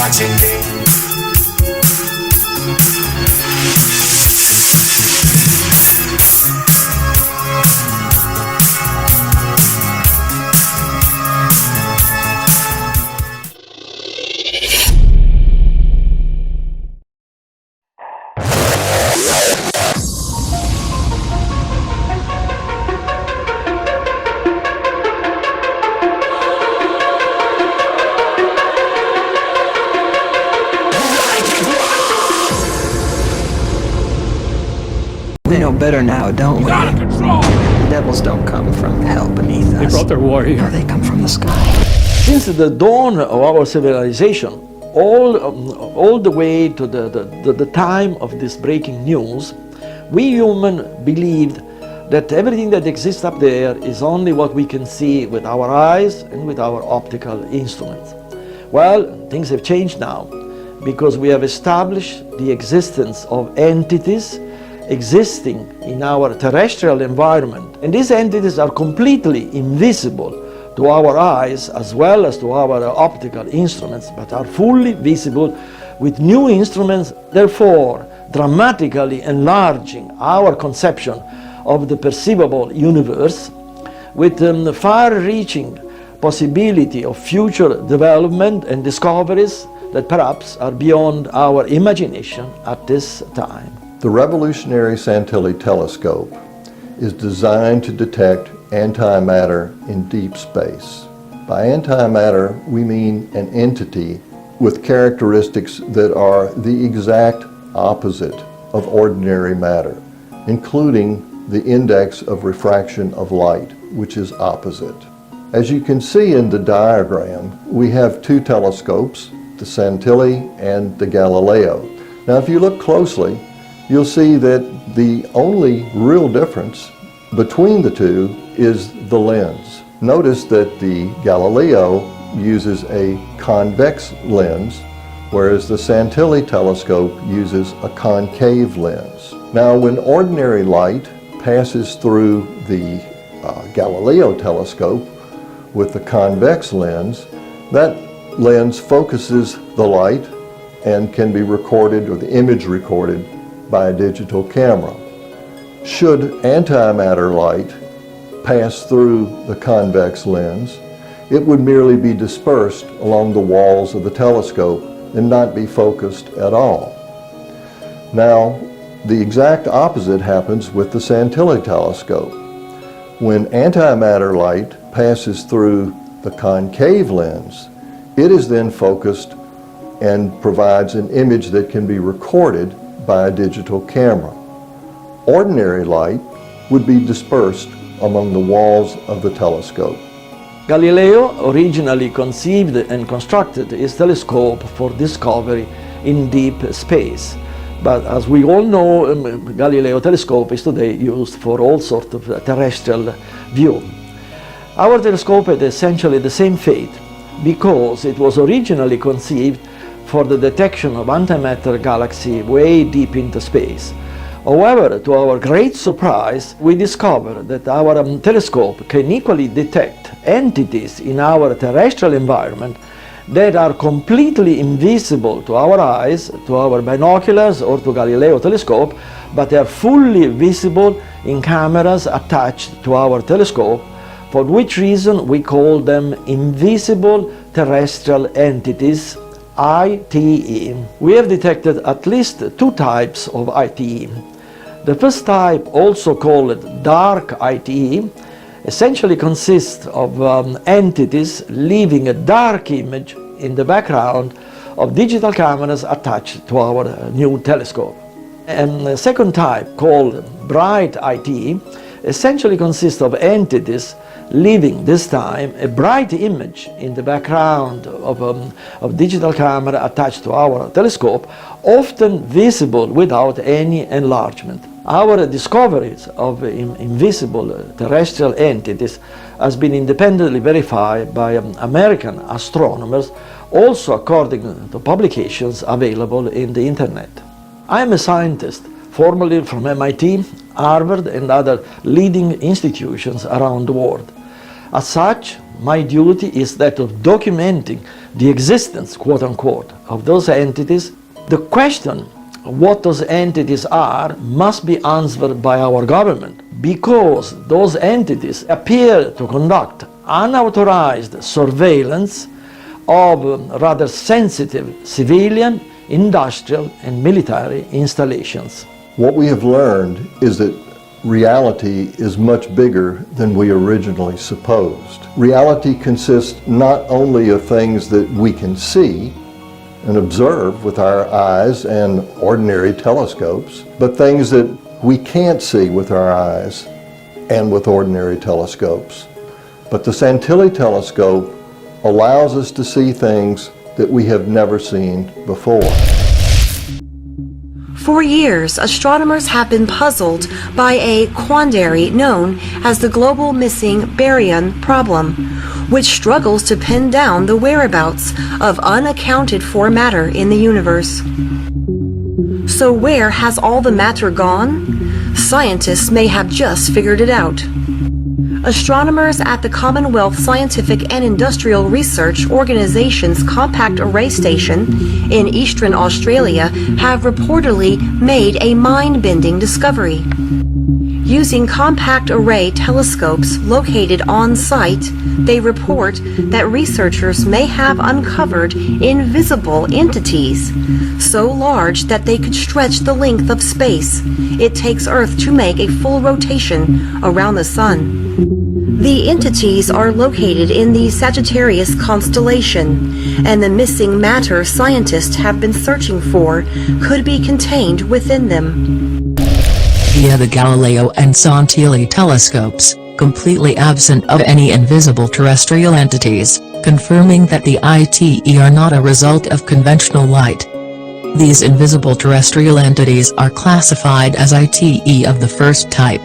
watching me. We know better now, don't we? Devils don't come from hell beneath us. They brought their warrior. No, they come from the sky. Since the dawn of our civilization, all the way to the time of this breaking news, we humans believed that everything that exists up there is only what we can see with our eyes and with our optical instruments. Well, things have changed now, because we have established the existence of entities existing in our terrestrial environment. And these entities are completely invisible to our eyes as well as to our optical instruments, but are fully visible with new instruments, therefore dramatically enlarging our conception of the perceivable universe, with the far-reaching possibility of future development and discoveries that perhaps are beyond our imagination at this time. The revolutionary Santilli telescope is designed to detect antimatter in deep space. By antimatter, we mean an entity with characteristics that are the exact opposite of ordinary matter, including the index of refraction of light, which is opposite. As you can see in the diagram, we have two telescopes, the Santilli and the Galileo. Now, if you look closely, you'll see that the only real difference between the two is the lens. Notice that the Galileo uses a convex lens, whereas the Santilli telescope uses a concave lens. Now, when ordinary light passes through the Galileo telescope with the convex lens, that lens focuses the light and can be recorded, or the image recorded, by a digital camera. Should antimatter light pass through the convex lens, it would merely be dispersed along the walls of the telescope and not be focused at all. Now, the exact opposite happens with the Santilli telescope. When antimatter light passes through the concave lens, it is then focused and provides an image that can be recorded by a digital camera. Ordinary light would be dispersed among the walls of the telescope. Galileo originally conceived and constructed his telescope for discovery in deep space. But as we all know, Galileo telescope is today used for all sorts of terrestrial view. Our telescope had essentially the same fate, because it was originally conceived for the detection of antimatter galaxy way deep into space. However, to our great surprise, we discovered that our telescope can equally detect entities in our terrestrial environment that are completely invisible to our eyes, to our binoculars, or to Galileo telescope, but are fully visible in cameras attached to our telescope, for which reason we call them invisible terrestrial entities, ITE. We have detected at least two types of ITE. The first type, also called dark ITE, essentially consists of entities leaving a dark image in the background of digital cameras attached to our new telescope. And the second type, called bright ITE, essentially consists of entities leaving this time a bright image in the background of digital camera attached to our telescope, often visible without any enlargement. Our discoveries of invisible terrestrial entities has been independently verified by American astronomers, also according to publications available in the internet. I am a scientist, formerly from MIT, Harvard and other leading institutions around the world. As such, my duty is that of documenting the existence, quote unquote, of those entities. The question what those entities are must be answered by our government, because those entities appear to conduct unauthorized surveillance of rather sensitive civilian, industrial and military installations. What we have learned is that reality is much bigger than we originally supposed. Reality consists not only of things that we can see and observe with our eyes and ordinary telescopes, but things that we can't see with our eyes and with ordinary telescopes. But the Santilli telescope allows us to see things that we have never seen before. For years, astronomers have been puzzled by a quandary known as the global missing baryon problem, which struggles to pin down the whereabouts of unaccounted for matter in the universe. So where has all the matter gone? Scientists may have just figured it out. Astronomers at the Commonwealth Scientific and Industrial Research Organization's Compact Array Station in eastern Australia have reportedly made a mind-bending discovery. Using compact array telescopes located on site, they report that researchers may have uncovered invisible entities so large that they could stretch the length of space it takes Earth to make a full rotation around the Sun. The entities are located in the Sagittarius constellation, and the missing matter scientists have been searching for could be contained within them. Via the Galileo and Santilli telescopes, completely absent of any invisible terrestrial entities, confirming that the ITE are not a result of conventional light. These invisible terrestrial entities are classified as ITE of the first type.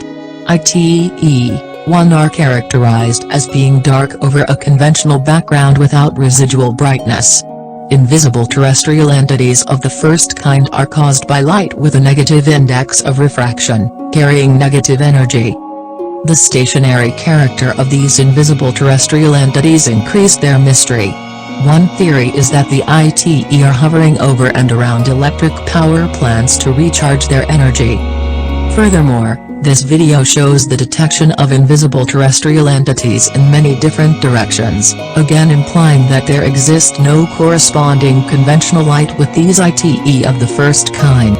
ITE-1 are characterized as being dark over a conventional background without residual brightness. Invisible terrestrial entities of the first kind are caused by light with a negative index of refraction, carrying negative energy. The stationary character of these invisible terrestrial entities increased their mystery. One theory is that the ITE are hovering over and around electric power plants to recharge their energy. Furthermore, this video shows the detection of invisible terrestrial entities in many different directions, again implying that there exists no corresponding conventional light with these ITE of the first kind.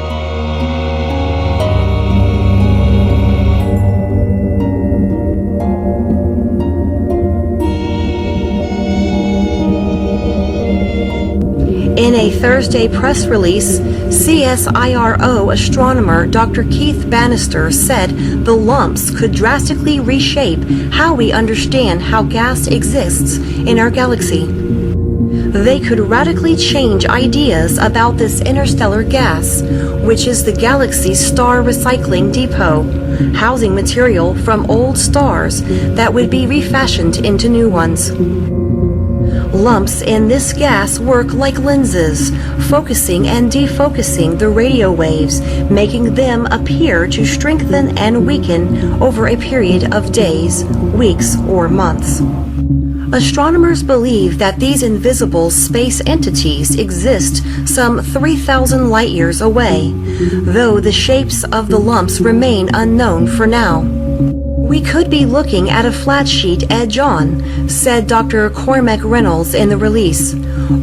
In a Thursday press release, CSIRO astronomer Dr. Keith Bannister said the lumps could drastically reshape how we understand how gas exists in our galaxy. They could radically change ideas about this interstellar gas, which is the galaxy's star recycling depot, housing material from old stars that would be refashioned into new ones. Lumps in this gas work like lenses, focusing and defocusing the radio waves, making them appear to strengthen and weaken over a period of days, weeks, or months. Astronomers believe that these invisible space entities exist some 3,000 light-years away, though the shapes of the lumps remain unknown for now. We could be looking at a flat sheet edge-on, said Dr. Cormac Reynolds in the release,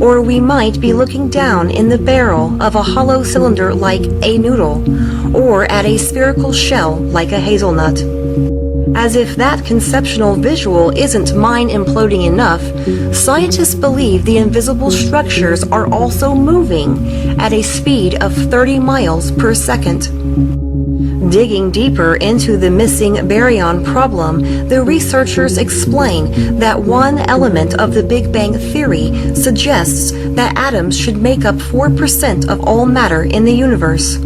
or we might be looking down in the barrel of a hollow cylinder like a noodle, or at a spherical shell like a hazelnut. As if that conceptual visual isn't mind-imploding enough, scientists believe the invisible structures are also moving at a speed of 30 miles per second. Digging deeper into the missing baryon problem, the researchers explain that one element of the Big Bang theory suggests that atoms should make up 4% of all matter in the universe.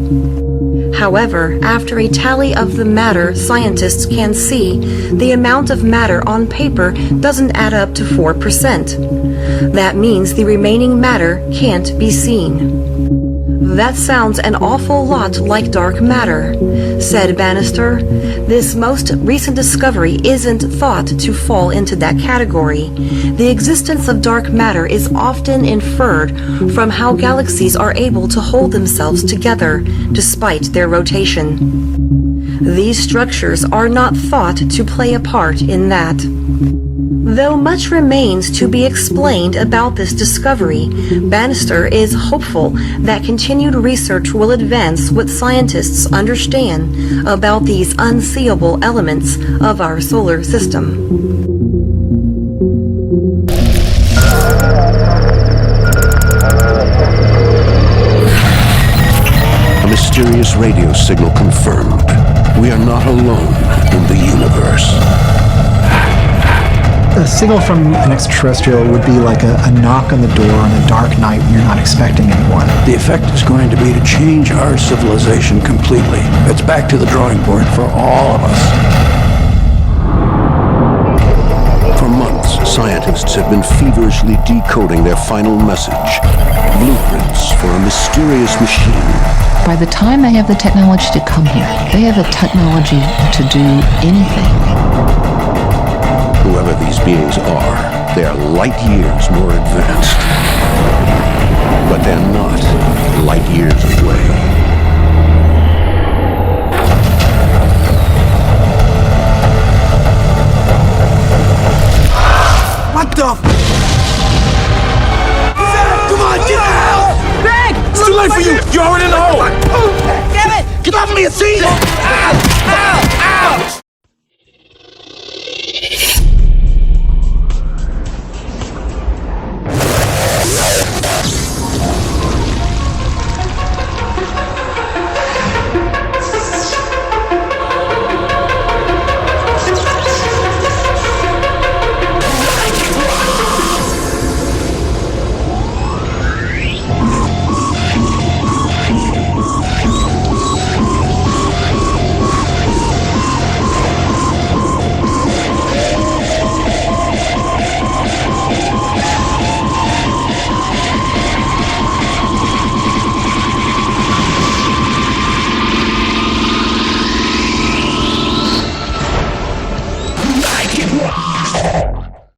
However, after a tally of the matter scientists can see, the amount of matter on paper doesn't add up to 4%. That means the remaining matter can't be seen. That sounds an awful lot like dark matter, said Bannister. This most recent discovery isn't thought to fall into that category. The existence of dark matter is often inferred from how galaxies are able to hold themselves together despite their rotation. These structures are not thought to play a part in that. Though much remains to be explained about this discovery, Bannister is hopeful that continued research will advance what scientists understand about these unseeable elements of our solar system. A mysterious radio signal confirmed. We are not alone in the universe. A signal from an extraterrestrial would be like a knock on the door on a dark night when you're not expecting anyone. The effect is going to be to change our civilization completely. It's back to the drawing board for all of us. For months, scientists have been feverishly decoding their final message. Blueprints for a mysterious machine. By the time they have the technology to come here, they have the technology to do anything. Whoever these beings are, they are light years more advanced. But they're not light years away. What the f? Come on, get out! Greg! It's too late for you! You're already in the hole! Damn it! Get off me, it's easy!